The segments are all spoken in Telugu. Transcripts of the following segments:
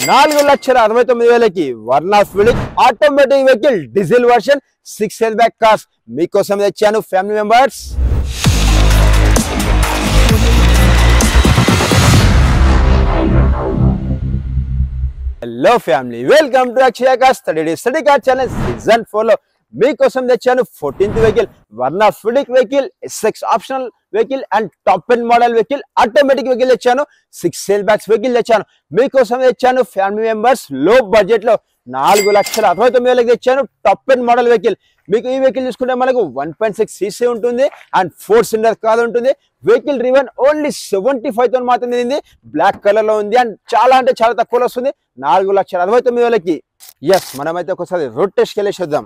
4,69,000కి Verna fluidic automatic vehicle diesel version 6 year back cars మీకోసం తెచ్చాను family members. Hello family, welcome to Akshaya cars study car channel season 4 లో మీకోసం తెచ్చాను 14th vehicle Verna fluidic vehicle SX optional vehicle and top end model vehicle automatic vehicle తెచ్చాను. 6 ఇయర్ బ్యాక్స్ వెహికల్ తెచ్చాను మీకోసం తెచ్చాను ఫ్యామిలీ మెంబర్స్. లో బడ్జెట్ లో 4,69,000కి తెచ్చాను టాప్ ఎండ్ మోడల్ వెహికల్. మీకు ఈ వెహికల్ చూసుకుంటే మనకు 1.6 cc ఉంటుంది అండ్ 4 సిలిండర్ కార్ ఉంటుంది. వెహికల్ రివన్ ఓన్లీ 75,000 మాత్రమే ఉంది. బ్లాక్ కలర్ లో ఉంది అండ్ చాలా అంటే చాలా తక్కువలో వస్తుంది 4,69,000కి. ఎస్, మనమైతే ఒకసారి రోడ్ టెస్ట్ వెళ్ళేసి వద్దాం.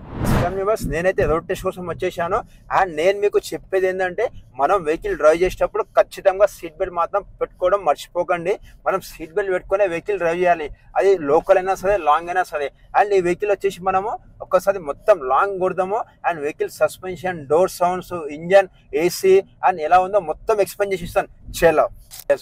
నేనైతే రోడ్ టెస్ట్ కోసం వచ్చేసాను అండ్ నేను మీకు చెప్పేది ఏంటంటే మనం వెహికల్ డ్రైవ్ చేసేటప్పుడు ఖచ్చితంగా సీట్ బెల్ట్ మాత్రం పెట్టుకోవడం మర్చిపోకండి. మనం సీట్ బెల్ట్ పెట్టుకునే వెహికల్ డ్రైవ్ చేయాలి, అది లోకల్ అయినా సరే లాంగ్ అయినా సరే. అండ్ ఈ వెహికల్ వచ్చేసి మనము ఒక్కసారి మొత్తం లాంగ్ కొడదాము and vehicle suspension, door sounds, engine, AC and ఎలా ఉందో మొత్తం ఎక్స్ప్లెయిన్ చేసి ఇస్తాను. చలో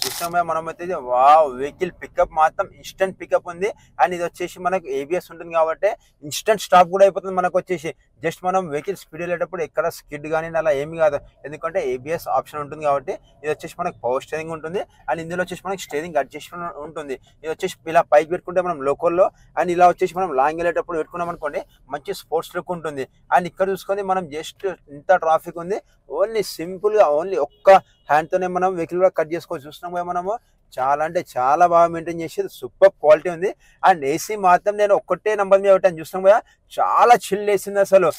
చూస్తాం. మనం అయితే వావ్, వెహికల్ పికప్ మాత్రం ఇన్స్టెంట్ పికప్ ఉంది అండ్ ఇది వచ్చేసి మనకు ఏబిఎస్ ఉంటుంది కాబట్టి ఇన్స్టెంట్ స్టాప్ కూడా అయిపోతుంది. మనకు వచ్చేసి జస్ట్ మనం వెహికల్ స్పీడ్ వెళ్ళేటప్పుడు ఎక్కడ స్కిడ్ కానీ అలా ఏమి కాదు, ఎందుకంటే ఏబిఎస్ ఆప్షన్ ఉంటుంది కాబట్టి. ఇది వచ్చేసి మనకు పవర్ స్టీరింగ్ ఉంటుంది అండ్ ఇందులో వచ్చేసి మనకి స్టీరింగ్ అడ్జస్ట్మెంట్ ఉంటుంది. ఇది వచ్చేసి ఇలా పైకి పెట్టుకుంటే మనం లోకల్లో అండ్ ఇలా వచ్చేసి మనం లాంగ్ వెళ్ళేటప్పుడు పెట్టుకున్నాం అనుకోండి మంచి స్పోర్ట్స్ లుక్ ఉంటుంది. అండ్ ఇక్కడ చూసుకొని మనం జస్ట్ ఇంత ట్రాఫిక్ ఉంది, ఓన్లీ సింపుల్ గా ఓన్లీ ఒక్క హ్యాండ్ తోనే మనం వెహికల్ కూడా కట్ చేసుకోవచ్చు. చూస్తున్నాం కదా మనము, చాలా అంటే చాలా బాగా మెయింటైన్ చేసేది, సూపర్ క్వాలిటీ ఉంది. అండ్ ఏసీ మాత్రం నేను ఒక్కటే నెంబర్ మీద పెట్టాను. చూస్తున్నాం కదా చాలా చిల్ వేసింది అసలు.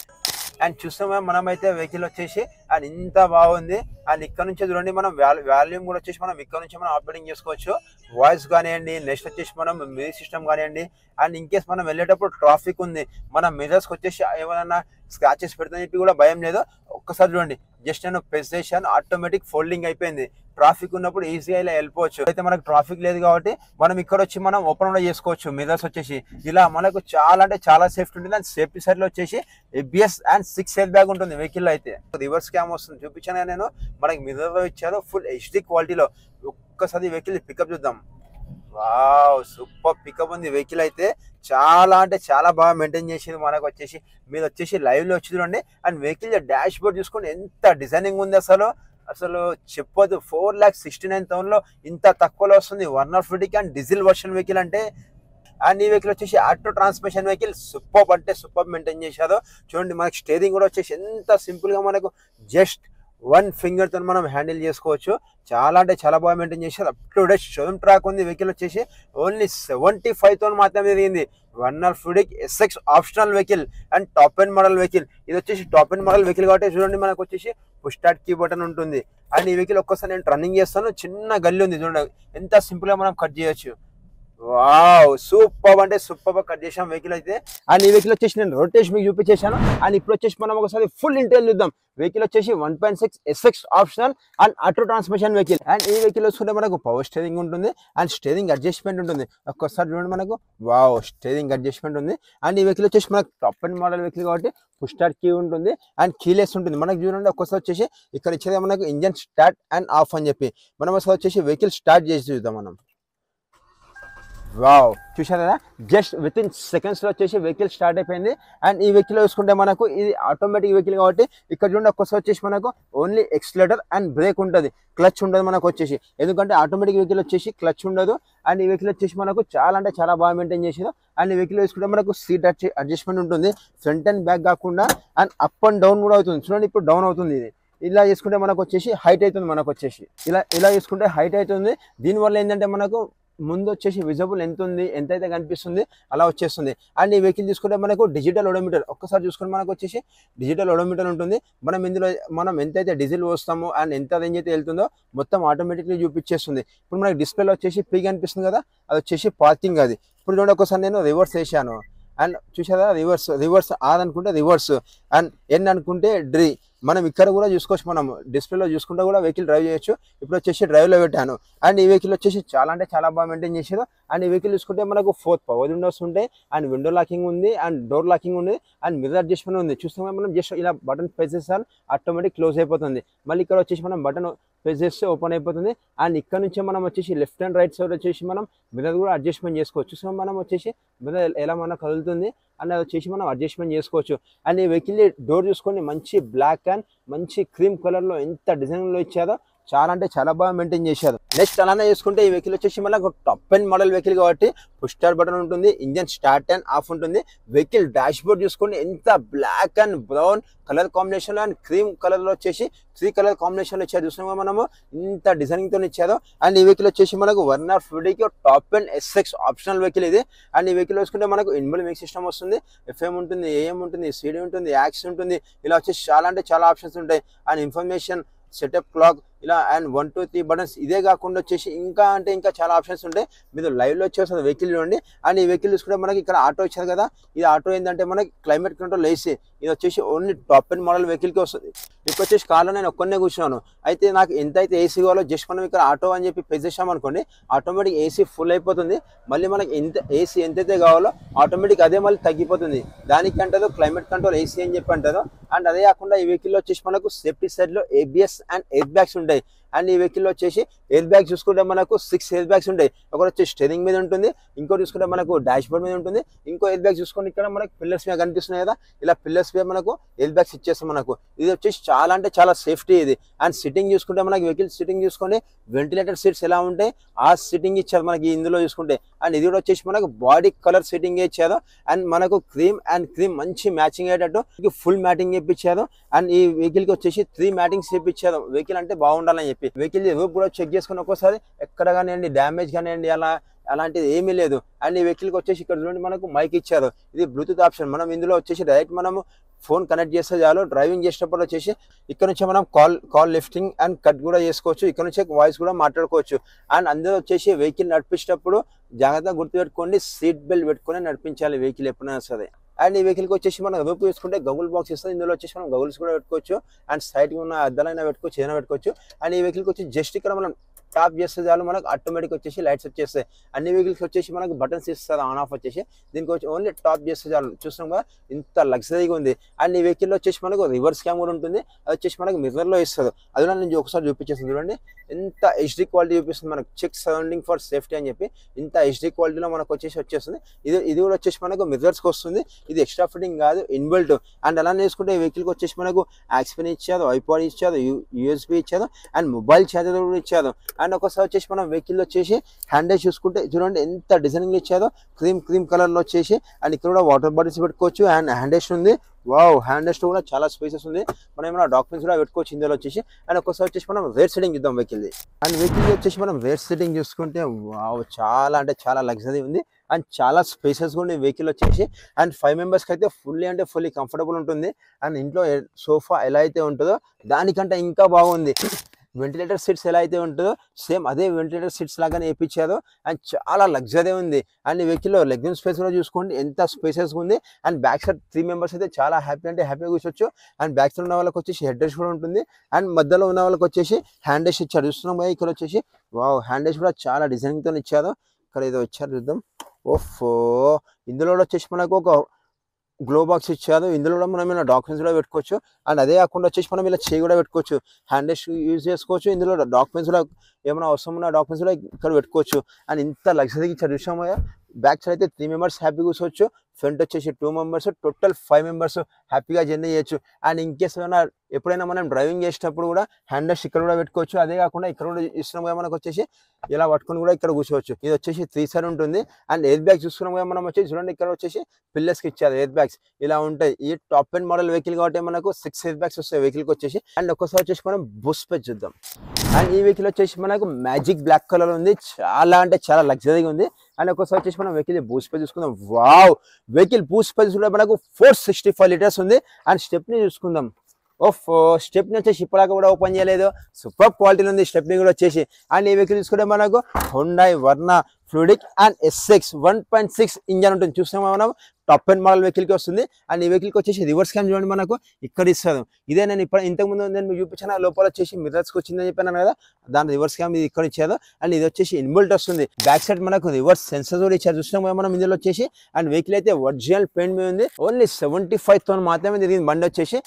అండ్ చూస్తాం కదా మనమైతే వెహికల్ వచ్చేసి అండ్ ఇంత బాగుంది. అండ్ ఇక్కడ నుంచి చూడండి మనం వాల్యూమ్ కూడా వచ్చేసి మనం ఇక్కడ నుంచి మనం ఆపరేటింగ్ చేసుకోవచ్చు. వాయిస్ కానివ్వండి, నెక్స్ట్ వచ్చేసి మనం మ్యూజిక్ సిస్టమ్ కానివ్వండి. అండ్ ఇన్ కేస్ మనం వెళ్ళేటప్పుడు ట్రాఫిక్ ఉంది, మన మిర్రర్స్కి వచ్చేసి ఏమైనా స్క్రాచెస్ పెడతాని చెప్పి కూడా భయం లేదు. ఒక్కసారి చూడండి, జస్ట్ నేను ప్రెస్ చేశాను, ఆటోమేటిక్ ఫోల్డింగ్ అయిపోయింది. ట్రాఫిక్ ఉన్నప్పుడు ఈజీగా ఇలా వెళ్ళిపోవచ్చు. అయితే మనకు ట్రాఫిక్ లేదు కాబట్టి మనం ఇక్కడ వచ్చి మనం ఓపెన్ కూడా చేసుకోవచ్చు. మిర్రర్స్ వచ్చేసి ఇలా మనకు చాలా అంటే చాలా సేఫ్టీ ఉంటుంది. అండ్ సేఫ్టీ సైడ్ లో వచ్చేసి ఏబిఎస్ అండ్ 6 ఇయర్ బ్యాగ్ ఉంటుంది వెహికల్. అయితే రివర్స్ క్యామ్ వస్తుంది, చూపించాను నేను. మనకి మిర్రర్ లో ఇచ్చారు ఫుల్ హెచ్డి క్వాలిటీలో. ఒక్కసారి వెహికల్ పికప్ చూద్దాం. వావ్, సూపర్ పికప్ ఉంది వెహికల్. అయితే చాలా అంటే చాలా బాగా మెయింటైన్ చేసింది. మనకు వచ్చేసి మీరు వచ్చేసి లైవ్ లో వచ్చి చూడండి. అండ్ వెహికల్ డాష్ బోర్డ్ చూసుకోండి, ఎంత డిజైనింగ్ ఉంది అసలు అసలు చెప్పొద్దు. 4,69,000లో ఇంత తక్కువలో వస్తుంది Verna fluidic and diesel version vehicle అంటే. అండ్ ఈ వెహికల్ వచ్చేసి ఆటో ట్రాన్స్మిషన్ వెహికల్, సూపర్ అంటే సూపర్ మెయింటైన్ చేశారు. చూడండి మనకి స్టీరింగ్ కూడా వచ్చేసి ఎంత సింపుల్ గా మనకు జస్ట్ 1 ఫింగర్ తో మనం హ్యాండిల్ చేసుకోవచ్చు. చాలా అంటే చాలా బాగా మెయింటైన్ చేశారు. Up to date showroom track ఉంది. వెహికల్ వచ్చేసి ఓన్లీ 75,000 మాత్రమే తిరిగింది. Verna fluidic SX optional vehicle and top end model vehicle. ఇది వచ్చేసి టాప్ ఎండ్ మోడల్ వెహికల్ కాబట్టి చూడండి మనకు వచ్చేసి పుష్ స్టార్ట్ కీ బటన్ ఉంటుంది. అండ్ ఈ వెహికల్ ఒక్కసారి నేను రన్నింగ్ చేస్తాను, చిన్న గల్లీ ఉంది చూడండి, ఎంత సింపుల్ గా మనం కట్ చేయొచ్చు. వావ్, సూపర్ అంటే సూపర్ కట్ చేసాం వెహికల్ అయితే. అండ్ ఈ వెహికల్ వచ్చేసి నేను రోడ్ టెస్ట్ మీకు చూపించేశాను. అండ్ ఇప్పుడు వచ్చేసి మనం ఒకసారి ఫుల్ ఇంటెల్ చూద్దాం. వెహికల్ వచ్చేసి 1.6 SX optional and auto transmission vehicle. And ఈ వెహికల్ వచ్చుకుంటే మనకు పవర్ స్టీరింగ్ ఉంటుంది అండ్ స్టీరింగ్ అడ్జస్ట్మెంట్ ఉంటుంది. ఒక్కసారి చూడండి మనకు, వావ్, స్టీరింగ్ అడ్జస్ట్మెంట్ ఉంది. అండ్ ఈ వెహికల్ వచ్చేసి మనకు టాప్ ఎండ్ మోడల్ వెహికల్ కాబట్టి పుష్ స్టార్ట్ కీ ఉంటుంది అండ్ కీలెస్ ఉంటుంది. మనకు చూడండి ఒక్కసారి వచ్చేసి ఇక్కడ ఇచ్చేది మనకు ఇంజన్ స్టార్ట్ అండ్ ఆఫ్ అని చెప్పి. మనం ఒకసారి వచ్చేసి వెహికల్ స్టార్ట్ చేసి చూద్దాం మనం. వావ్, చూసారు కదా, జస్ట్ విత్ ఇన్ సెకండ్స్ లో వచ్చేసి వెహికల్ స్టార్ట్ అయిపోయింది. అండ్ ఈ వెహికల్ చూసుకుంటే మనకు ఇది ఆటోమేటిక్ వెహికల్ కాబట్టి ఇక్కడ చూడండి ఒక్కసారి వచ్చేసి మనకు ఓన్లీ ఎక్సిలరేటర్ అండ్ బ్రేక్ ఉంటుంది, క్లచ్ ఉండదు మనకు వచ్చేసి. ఎందుకంటే ఆటోమేటిక్ వెహికల్ వచ్చేసి క్లచ్ ఉండదు. అండ్ ఈ వెహికల్ వచ్చేసి మనకు చాలా అంటే చాలా బాగా మెయింటైన్ చేసేది. అండ్ ఈ వెహికల్ వేసుకుంటే మనకు సీట్ అడ్జస్ట్మెంట్ ఉంటుంది, ఫ్రంట్ అండ్ బ్యాక్ కాకుండా. అండ్ అప్ అండ్ డౌన్ కూడా అవుతుంది. చూడండి ఇప్పుడు డౌన్ అవుతుంది. ఇది ఇలా చేసుకుంటే మనకు వచ్చేసి హైట్ అవుతుంది. మనకు వచ్చేసి ఇలా చేసుకుంటే హైట్ అవుతుంది. దీనివల్ల ఏంటంటే మనకు ముందు వచ్చేసి విజిబుల్ ఎంత ఉంది, ఎంతైతే కనిపిస్తుంది అలా వచ్చేస్తుంది. అండ్ ఈ వెహికల్ చూసుకుంటే మనకు డిజిటల్ ఓడోమీటర్, ఒక్కసారి చూసుకుంటే మనకు వచ్చేసి డిజిటల్ ఓడోమీటర్ ఉంటుంది. మనం ఇందులో మనం ఎంతైతే డీజిల్ పోస్తామో అండ్ ఎంత రేంజ్ అయితే వెళ్తుందో మొత్తం ఆటోమేటిక్లీ చూపించేస్తుంది. ఇప్పుడు మనకి డిస్ప్లేలో వచ్చేసి పీ కనిపిస్తుంది కదా, అది వచ్చేసి పార్కింగ్. అది ఇప్పుడు చూడండి ఒకసారి నేను రివర్స్ వేసాను అండ్ చూసారా, రివర్స్ ఆర్ అనుకుంటే రివర్స్ అండ్ ఎన్ అనుకుంటే డ్రీ. మనం ఇక్కడ కూడా చూసుకోవచ్చు, మనం డిస్ప్లేలో చూసుకుంటే కూడా వెహికల్ డ్రైవ్ చేయొచ్చు. ఇప్పుడు వచ్చేసి డ్రైవ్లో పెట్టాను. అండ్ ఈ వెహికల్ వచ్చేసి చాలా అంటే చాలా బాగా మెయింటైన్ చేశారు. అండ్ ఈ వెహికల్ చూసుకుంటే మనకు 4 పవర్ విండోస్ ఉంటాయి అండ్ విండో లాకింగ్ ఉంది అండ్ డోర్ లాకింగ్ ఉంది అండ్ మిర్రర్ అడ్జస్ట్మెంట్ ఉంది. చూస్తాం మనం జస్ట్ ఇలా బటన్ ప్రెస్ చేస్తాను, ఆటోమేటిక్ క్లోజ్ అయిపోతుంది. మళ్ళీ ఇక్కడ వచ్చేసి మనం బటన్ ప్రెస్ చేస్తే ఓపెన్ అయిపోతుంది. అండ్ ఇక్కడ నుంచి మనం వచ్చేసి లెఫ్ట్ అండ్ రైట్ సైడ్ వచ్చేసి మనం మిర్రర్ కూడా అడ్జస్ట్మెంట్ చేసుకోవచ్చు. సో మనం వచ్చేసి మిర్రర్ ఎలా మనకు కదులుతుంది అండ్ అది వచ్చేసి మనం అడ్జస్ట్మెంట్ చేసుకోవచ్చు. అండ్ ఈ వెహికల్ డోర్ చూసుకోండి, మంచి బ్లాక్ అండ్ మంచి క్రీమ్ కలర్లో ఎంత డిజైన్లో ఇచ్చారో చాలా అంటే చాలా బాగా మెయింటైన్ చేశారు. నెక్స్ట్ అలానే చూసుకుంటే ఈ వెహికల్ వచ్చేసి మనకు టాప్ అండ్ మోడల్ వెహికల్ కాబట్టి పుష్ స్టార్ట్ బటన్ ఉంటుంది, ఇంజన్ స్టార్ట్ అండ్ ఆఫ్ ఉంటుంది. వెహికల్ డాష్ బోర్డ్ చూసుకోండి ఎంత black and brown colour combination లో అండ్ క్రీమ్ కలర్ లో వచ్చేసి 3 కలర్ కాంబినేషన్ లో ఇచ్చారు. చూసినా మనము ఇంత డిజైనింగ్ తో ఇచ్చారు. అండ్ ఈ వెహికల్ వచ్చేసి మనకు 1R50 top and SX optional vehicle ఇది. అండ్ ఈ వెహికల్ చూసుకుంటే మనకు ఇన్బుల్ మ్యూజిక్ సిస్టమ్ వస్తుంది, FM ఉంటుంది, AM ఉంటుంది, CD ఉంటుంది, యాక్స్ ఉంటుంది. ఇలా వచ్చేసి చాలా అంటే చాలా ఆప్షన్స్ ఉంటాయి. అండ్ ఇన్ఫర్మేషన్ సెటప్ క్లాక్ ఇలా అండ్ 1 2 3 బటన్స్. ఇదే కాకుండా వచ్చేసి ఇంకా అంటే ఇంకా చాలా ఆప్షన్స్ ఉంటాయి. మీరు లైవ్ లో వచ్చేసి వెహికల్ చూడండి. అండ్ ఈ వెహికల్ చూసుకుంటే మనకి ఇక్కడ ఆటో ఇచ్చారు కదా, ఇది ఆటో ఏంటంటే మనకి క్లైమేట్ కంట్రోల్ ఏసీ. ఇది వచ్చేసి only top and model vehicle కి వస్తుంది. ఇప్పుడు వచ్చేసి కార్లో నేను ఒక్కనే కూర్చున్నాను, అయితే నాకు ఎంత అయితే ఏసీ కావాలో జస్ట్ మనం ఇక్కడ ఆటో అని చెప్పి ప్రెస్ చేసాం అనుకోండి, ఆటోమేటిక్ ఏసీ ఫుల్ అయిపోతుంది. మళ్ళీ మనకి ఎంత ఏసీ ఎంతైతే కావాలో ఆటోమేటిక్ అదే మళ్ళీ తగ్గిపోతుంది. దానికి అంటారు క్లైమేట్ కంట్రోల్ ఏసీ అని చెప్పి అంటారు. అండ్ అదే కాకుండా ఈ వెహికల్ వచ్చేసి మనకు సేఫ్టీ సైడ్ లో ABS అండ్ ఎయిర్ బ్యాగ్స్ ఉంటాయి. అండ్ ఈ వెహికల్ వచ్చేసి ఎయిర్ బ్యాగ్స్ చూసుకుంటే మనకు 6 ఎయిర్ బ్యాగ్స్ ఉంటాయి. ఒకటి వచ్చి స్టీరింగ్ మీద ఉంటుంది, ఇంకోటి చూసుకుంటే మనకు డాష్ బోర్డ్ మీద ఉంటుంది, ఇంకో ఎయిర్ బ్యాగ్ చూసుకుంటే ఇక్కడ మనకు పిల్లర్స్ మీద కనిపిస్తున్నాయి కదా, ఇలా పిల్లర్స్ మీద మనకు ఎయిర్ బ్యాగ్స్ ఇచ్చేస్తాం మనకు. ఇది వచ్చేసి చాలా అంటే చాలా సేఫ్టీ ఇది. అండ్ సిట్టింగ్ చూసుకుంటే మనకి వెహికల్ సిట్టింగ్ చూసుకొని వెంటిలేటర్ సీట్స్ ఎలా ఉంటాయి ఆ సిట్టింగ్ ఇచ్చారు మనకి ఇందులో చూసుకుంటే. అండ్ ఇది కూడా వచ్చేసి మనకు బాడీ కలర్ సిట్టింగ్ ఇచ్చారు. అండ్ మనకు క్రీమ్ అండ్ క్రీమ్ మంచి మ్యాచింగ్ అయ్యేటట్టు ఫుల్ మ్యాటింగ్ చేయించారు. అండ్ ఈ వెహికల్ కి వచ్చేసి 3 మ్యాటింగ్స్ చేయించారు. వెహికల్ అంటే బాగుండాలని చెప్పి వెహికల్ రూప్ కూడా చెక్ చేసుకుని ఒక్కోసారి ఎక్కడ కానివ్వండి డ్యామేజ్ కానివ్వండి అలాంటిది ఏమీ లేదు. అండ్ ఈ వెహికల్కి వచ్చేసి ఇక్కడ చూడండి మనకు మైక్ ఇచ్చారు, ఇది బ్లూటూత్ ఆప్షన్. మనం ఇందులో వచ్చేసి డైరెక్ట్ మనము ఫోన్ కనెక్ట్ చేస్తే చాలు. డ్రైవింగ్ చేసేటప్పుడు వచ్చేసి ఇక్కడ నుంచి మనం కాల్ లిఫ్టింగ్ అండ్ కట్ కూడా చేసుకోవచ్చు, ఇక్కడ నుంచి వాయిస్ కూడా మాట్లాడుకోవచ్చు. అండ్ అందరూ వచ్చేసి వెహికల్ నడిపించేటప్పుడు జాగ్రత్తగా గుర్తుపెట్టుకోండి, సీట్ బెల్ట్ పెట్టుకొని నడిపించాలి వెహికల్ ఎప్పుడైనా సరే. అండ్ ఈ వెహికల్కి వచ్చేసి మనం రూప్ చూసుకుంటే గగుల్ బాక్స్ ఇస్తుంది, ఇందులో వచ్చేసి మనం గగుల్స్ కూడా పెట్టుకోవచ్చు. అండ్ సైడ్కి ఉన్న అద్దాలైనా పెట్టుకోవచ్చు, ఏదైనా పెట్టుకోవచ్చు. అండ్ ఈ వెహికల్కి వచ్చి జస్ట్ ఇక్కడ మనం టాప్ చేస్తే చాలు మనకు ఆటోమేటిక్ వచ్చేసి లైట్స్ వచ్చేస్తాయి. అన్ని వెహికల్స్ వచ్చేసి మనకు బటన్స్ ఇస్తారు ఆన్ ఆఫ్ వచ్చేసి, దీనికి వచ్చి ఓన్లీ టాప్ చేస్తే చాలు. చూస్తున్నాం కదా ఇంత లగ్జరీగా ఉంది. అండ్ ఈ వెహికల్లో వచ్చేసి మనకు రివర్స్ క్యామ్ కూడా ఉంటుంది, అది వచ్చేసి మనకు మిర్రర్లో ఇస్తారు. అది కూడా నేను ఒకసారి చూపించేస్తాను చూడండి, ఎంత HD క్వాలిటీ చూపిస్తుంది మనకు. చెక్ సరౌండింగ్ ఫర్ సేఫ్టీ అని చెప్పి ఇంత HD క్వాలిటీలో మనకు వచ్చేస్తుంది. ఇది కూడా వచ్చేసి మనకు మిర్రర్స్కి వస్తుంది, ఇది ఎక్స్ట్రా ఫిట్టింగ్ కాదు, ఇన్బిల్ట్. అండ్ అలా చేసుకుంటే ఈ వెహికల్కి వచ్చేసి మనకు యాక్స్పెన్ ఇచ్చారు, ఐపాడ్ ఇచ్చారు, USB ఇచ్చారు, అండ్ మొబైల్ ఛార్జర్ కూడా ఇచ్చారు. అండ్ ఒకసారి వచ్చేసి మనం వెహికల్ వచ్చేసి హ్యాండిల్ చూసుకుంటే చూడండి ఎంత డిజైనింగ్ ఇచ్చారో, క్రీమ్ కలర్ లో వచ్చేసి. అండ్ ఇక్కడ కూడా వాటర్ బాటిల్స్ పెట్టుకోవచ్చు. అండ్ హ్యాండ్ ఉంది, వావ్ హ్యాండ్ రెస్ట్ కూడా చాలా స్పేసెస్ ఉంది, మనం ఏమైనా డాక్యుమెంట్స్ కూడా పెట్టుకోవచ్చు ఇందులో వచ్చేసి. అండ్ ఒకసారి వచ్చేసి మనం రేర్ సెట్టింగ్ చూద్దాం వెహికల్ది. అండ్ వెహికల్ వచ్చేసి మనం రేర్ సెట్టింగ్ చూసుకుంటే వావ్ చాలా అంటే చాలా లగ్జరీ ఉంది. అండ్ చాలా స్పేసెస్ కూడా వెహికల్ వచ్చేసి. అండ్ 5 మెంబర్స్కి అయితే ఫుల్లీ కంఫర్టబుల్ ఉంటుంది. అండ్ ఇంట్లో సోఫా ఎలా అయితే ఉంటుందో దానికంటే ఇంకా బాగుంది. వెంటిలేటర్ సీట్స్ ఎలా అయితే ఉంటుందో సేమ్ అదే వెంటిలేటర్ సీట్స్ లాగానే వేయించారు. అండ్ చాలా లగ్జరీ ఉంది. అండ్ ఈ వెహికల్లో లెగ్ రూమ్ స్పేస్ కూడా చూసుకోండి ఎంత స్పేసెస్ ఉంది. అండ్ బ్యాక్ సైడ్ 3 మెంబర్స్ అయితే చాలా హ్యాపీగా కూర్చోవచ్చు. అండ్ బ్యాక్ సైడ్ ఉన్న వాళ్ళకి వచ్చేసి హెడ్ రెస్ట్ కూడా ఉంటుంది. అండ్ మధ్యలో ఉన్న వాళ్ళకి వచ్చేసి హ్యాండ్ రెస్ట్ ఇచ్చారు. చూస్తున్నాం కదా ఇక్కడ వచ్చేసి వావ్ హ్యాండ్ రెస్ట్ కూడా చాలా డిజైనింగ్తో ఇచ్చారు. ఇక్కడ ఏదో ఇచ్చారు చూద్దాం. ఓఫో ఇందులో వచ్చేసి మనకు ఒక గ్లో బాక్స్ ఇచ్చారు, ఇందులో కూడా మనం ఇలా డాక్యుమెంట్స్ కూడా పెట్టుకోవచ్చు. అండ్ అదే కాకుండా వచ్చేసి మనం ఇలా చేయి కూడా పెట్టుకోవచ్చు, హ్యాండ్ రెస్ట్ యూజ్ చేసుకోవచ్చు. ఇందులో డాక్యుమెంట్స్ కూడా ఏమైనా అవసరం ఉన్న డాక్యుమెంట్స్ కూడా ఇక్కడ పెట్టుకోవచ్చు. అండ్ ఇంత లగ్జరీగా ఇచ్చారు చూసాము. బ్యాక్ సైడ్ అయితే 3 మెంబర్స్ హ్యాపీగా కూర్చోవచ్చు, ఫ్రంట్ వచ్చేసి 2 మెంబర్స్, టోటల్ 5 మెంబర్స్ హ్యాపీగా జర్నీ చేయొచ్చు. అండ్ ఇన్ కేస్ ఎప్పుడైనా మనం డ్రైవింగ్ చేసేటప్పుడు కూడా హ్యాండ్ రెస్ట్ ఇక్కడ కూడా పెట్టుకోవచ్చు. అదే కాకుండా ఇక్కడ కూడా ఇస్తున్నాం కదా మనకు వచ్చేసి ఇలా పట్టుకొని కూడా ఇక్కడ కూర్చోవచ్చు. ఇది వచ్చేసి 3 సైడ్ ఉంటుంది. అండ్ ఎయిర్ బ్యాగ్స్ చూస్తున్నాం కదా మనం వచ్చేసి చూడండి ఇక్కడ వచ్చేసి పిల్లర్స్కి ఇచ్చారు ఎయిర్ బ్యాగ్స్ ఇలా ఉంటాయి. ఈ టాప్ అండ్ మోడల్ వెహికల్ కాబట్టి మనకు 6 ఎయిర్ బ్యాగ్స్ వస్తాయి వెహికల్కి వచ్చేసి. అండ్ ఒక్కసారి వచ్చేసి మనం బూట్ స్పేస్ చూద్దాం. అండ్ ఈ వెహికల్ వచ్చేసి మనకు మ్యాజిక్ బ్లాక్ కలర్ ఉంది, చాలా అంటే చాలా లగ్జరీగా ఉంది. అండ్ ఒకసారి వచ్చేసి మనం వెహికల్ బూట్ స్పేస్ చూసుకుందాం. వావ్ వెహికల్ బూట్ స్పేస్ కూడా మనకు 465 లీటర్స్ ఉంది. అండ్ స్టెప్ని చూసుకుందాం. స్టెప్ని వచ్చేసి ఇప్పటిదాకా కూడా ఓపెన్ చేయలేదు, సూపర్ క్వాలిటీలో ఉంది స్టెప్ని కూడా వచ్చేసి. అండ్ ఈ వెహికల్ చూసుకుంటే మనకు Hyundai Verna fluidic and SX 1.6 engine ఉంటుంది. చూస్తున్నాం మనం టాప్ అండ్ మోడల్ వెహికల్కి వస్తుంది. అండ్ ఈ వెహికల్కి వచ్చేసి రివర్స్ క్యామ్ చూడండి మనకు ఇక్కడ ఇస్తారు. ఇదే నేను ఇంతకుముందు నేను చూపించిన లోపల వచ్చేసి మిర్రర్స్కి వచ్చిందని చెప్పాను కదా, దాని రివర్స్ క్యామ్ ఇది ఇక్కడ ఇచ్చారు. అండ్ ఇది వచ్చేసి ఇన్బిల్ట్ వస్తుంది. బ్యాక్ సైడ్ మనకు రివర్స్ సెన్సర్ కూడా ఇచ్చారు చూస్తున్నాం మనం ఇందులో వచ్చేసి. అండ్ వెహికల్ అయితే ఒరిజినల్ పెయింట్ మీద ఉంది. ఓన్లీ 75,000 మాత్రమే తిరిగింది బండి వచ్చేసి.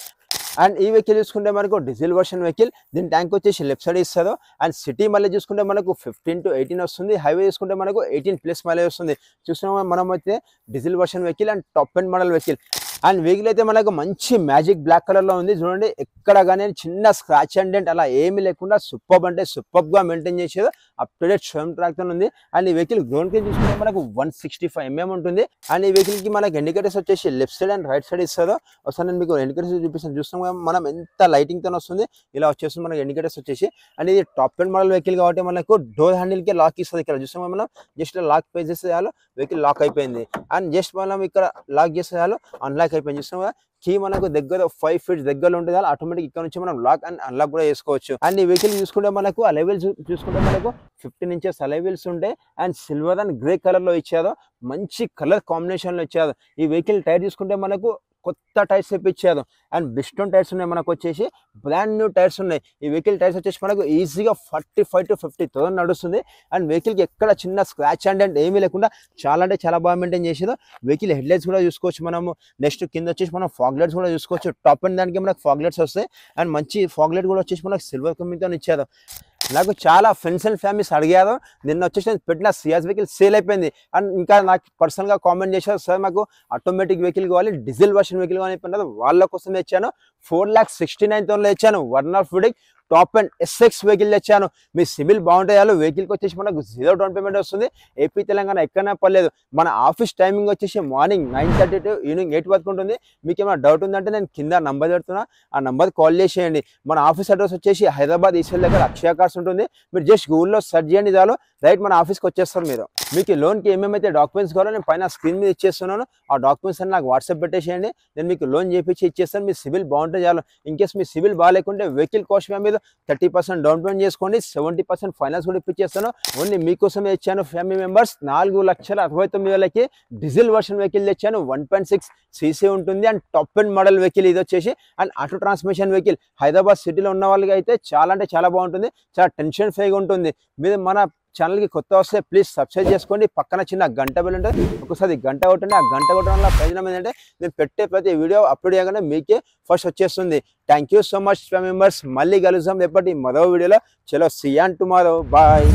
అండ్ ఈ వెహికల్ చూసుకుంటే మనకు డీజిల్ వర్షన్ వెహికల్, దీని ట్యాంక్ వచ్చేసి లెఫ్ట్ సైడ్ ఇస్తారు. అండ్ సిటీ మైలేజ్ చూసుకుంటే మనకు 15 to 18 వస్తుంది. హైవే చూసుకుంటే మనకు 18+ మైలేజ్ వస్తుంది. చూస్తున్నాం మనం అయితే diesel version vehicle and top end model vehicle. And vehicle అయితే మనకు మంచి మ్యాజిక్ బ్లాక్ కలర్ లో ఉంది. చూడండి ఎక్కడ కానీ చిన్న స్క్రాచ్ అండ్ డెంట్ అలా ఏమీ లేకుండా సూపర్ అంటే సూపర్ గా మెయింటైన్ చేసేది. Up to date showroom track తో ఉంది. అండ్ ఈ వెహికల్ గ్రౌండ్ కి చూసుకుంటే మనకు 165 mm ఉంటుంది. అండ్ ఈ వెహికల్ కి మనకు ఇండికేటర్స్ వచ్చేసి left side and right side ఇస్తారు. ఒకసారి నేను మీకు ఇండికేటర్స్ చూపిస్తాను. చూస్తాం మనం ఎంత లైటింగ్ తో వస్తుంది. ఇలా వచ్చేస్తుంది మనకి ఇండికేటర్స్ వచ్చేసి. అండ్ ఇది టాప్ ఎండ్ మోడల్ వెహికల్ కాబట్టి మనకు డోర్ హ్యాండిల్ కి లాక్ ఇస్తుంది. ఇక్కడ చూస్తాం మనం జస్ట్ లాక్ పే చేస్తే చాలు వెహికల్ లాక్ అయిపోయింది. అండ్ జస్ట్ మనం ఇక్కడ లాక్ చేస్తే చాలు అన్లాక్ అయిపోయింది. చూస్తాం కదా కీ మనకు దగ్గర 5 feet దగ్గరలో ఉంటుంది. ఆటోమేటిక్ ఇక్కడ నుంచి మనం లాక్ అండ్ అన్లాక్ కూడా చేసుకోవచ్చు. అండ్ ఈ వెహికల్ చూసుకుంటే మనకు అలైవెల్స్ చూసుకుంటే మనకు 15 inches అలైవెల్స్ ఉంటాయి. And silver and grey colour లో ఇచ్చారు. మంచి కలర్ కాంబినేషన్ లో ఇచ్చారు. ఈ వెహికల్ టైర్ చూసుకుంటే మనకు కొత్త టైర్స్ తెప్పించారు. అండ్ బిస్టోన్ టైర్స్ ఉన్నాయి. మనకు వచ్చేసి బ్రాండ్ న్యూ టైర్స్ ఉన్నాయి. ఈ వెహికల్ టైర్స్ వచ్చేసి మనకు ఈజీగా 45 to 50,000 నడుస్తుంది. అండ్ వెహికల్కి ఎక్కడ చిన్న స్క్రాచ్ అండ్ ఏమీ లేకుండా చాలా అంటే చాలా బాగా మెయింటైన్ చేసేది. వెహికల్ హెడ్ లైట్స్ కూడా చూసుకోవచ్చు మనము. నెక్స్ట్ కింద వచ్చేసి మనం ఫాగ్ లైట్స్ కూడా చూసుకోవచ్చు. టాప్ అండ్ దానికి మనకు ఫాగ్ లైట్స్ వస్తాయి. అండ్ మంచి ఫాగ్ లైట్ కూడా వచ్చేసి మనకు సిల్వర్ కంపెనీతో ఇచ్చారు. నాకు చాలా ఫ్రెండ్స్ అండ్ ఫ్యామిలీస్ అడిగారు. నిన్న వచ్చేసి పెట్టిన సియాజ్ వెహికల్ సేల్ అయిపోయింది. అండ్ ఇంకా నాకు పర్సనల్గా కామెంట్ చేశారు, సార్ మాకు ఆటోమేటిక్ వెహికల్ కావాలి, డీజిల్ వర్షన్ వెహికల్ కావాలి చెప్పినారు. వాళ్ళ కోసం తెచ్చాను. 4,69,000 ఇచ్చాను. Verna fluidic top and SX vehicle తెచ్చాను. మీ సివిల్ బాగుంటాయాలు. వెహికల్కి వచ్చేసి మనకు 0 down payment వస్తుంది. ఏపీ తెలంగాణ ఎక్కడైనా పర్లేదు. మన ఆఫీస్ టైమింగ్ వచ్చేసి మార్నింగ్ 9:30 to ఈవినింగ్ 8 వరకు ఉంటుంది. మీకు ఏమైనా డౌట్ ఉందంటే నేను కింద నంబర్ పెడుతున్నా, ఆ నంబర్ కాల్ చేసేయండి. మన ఆఫీస్ అడ్రస్ వచ్చేసి హైదరాబాద్ ఈశ్వర్ దగ్గర అక్షయ కార్స్ ఉంటుంది. మీరు జస్ట్ గూగుల్లో సెర్చ్ చేయండి చాలు, రైట్ మన ఆఫీస్కి వచ్చేస్తారు. మీరు మీకు లోన్కి ఏమేమైతే డాక్యుమెంట్స్ కావాలో నేను పైన స్క్రీన్ మీద ఇచ్చేస్తున్నాను. ఆ డాక్యుమెంట్స్ అని నాకు వాట్సాప్ పెట్టేసేయండి. నేను మీకు లోన్ చేపించి ఇచ్చేస్తాను. మీ సివిల్ బాగుంటే చాలు. ఇన్కేస్ మీ సివిల్ బాగాలేకుంటే వెహికల్ కాస్ట్ మీద 30% డౌన్ పేమెంట్ చేసుకోండి. 70% ఫైనాన్స్ కూడా ఇప్పించేస్తాను. ఓన్లీ మీకోసమే ఇచ్చాను. ఫ్యామిలీ మెంబర్స్ 4,69,000కి డీజిల్ వర్షన్ వెహికల్ తెచ్చాను. 1.6 cc ఉంటుంది. And top end model vehicle ఇది వచ్చేసి. And auto transmission vehicle Hyderabad సిటీలో ఉన్న వాళ్ళకి అయితే చాలా అంటే చాలా బాగుంటుంది. చాలా టెన్షన్ ఫ్రీగా ఉంటుంది. మీరు మన ఛానల్కి కొత్త వస్తే ప్లీజ్ సబ్స్క్రైబ్ చేసుకోండి. పక్కన చిన్న గంట బెల్ ఉంటుంది. ఒకసారి గంట కొట్టండి. ఆ గంట కొట్టడం వల్ల ప్రయోజనం ఏంటంటే నేను పెట్టే ప్రతి వీడియో అప్లోడ్ చేయగానే మీకే ఫస్ట్ వచ్చేస్తుంది. Thank you so much family members. మళ్ళీ కలుద్దాం రేపటి మరో వీడియోలో. చలో సీ యూ టుమారో. బాయ్.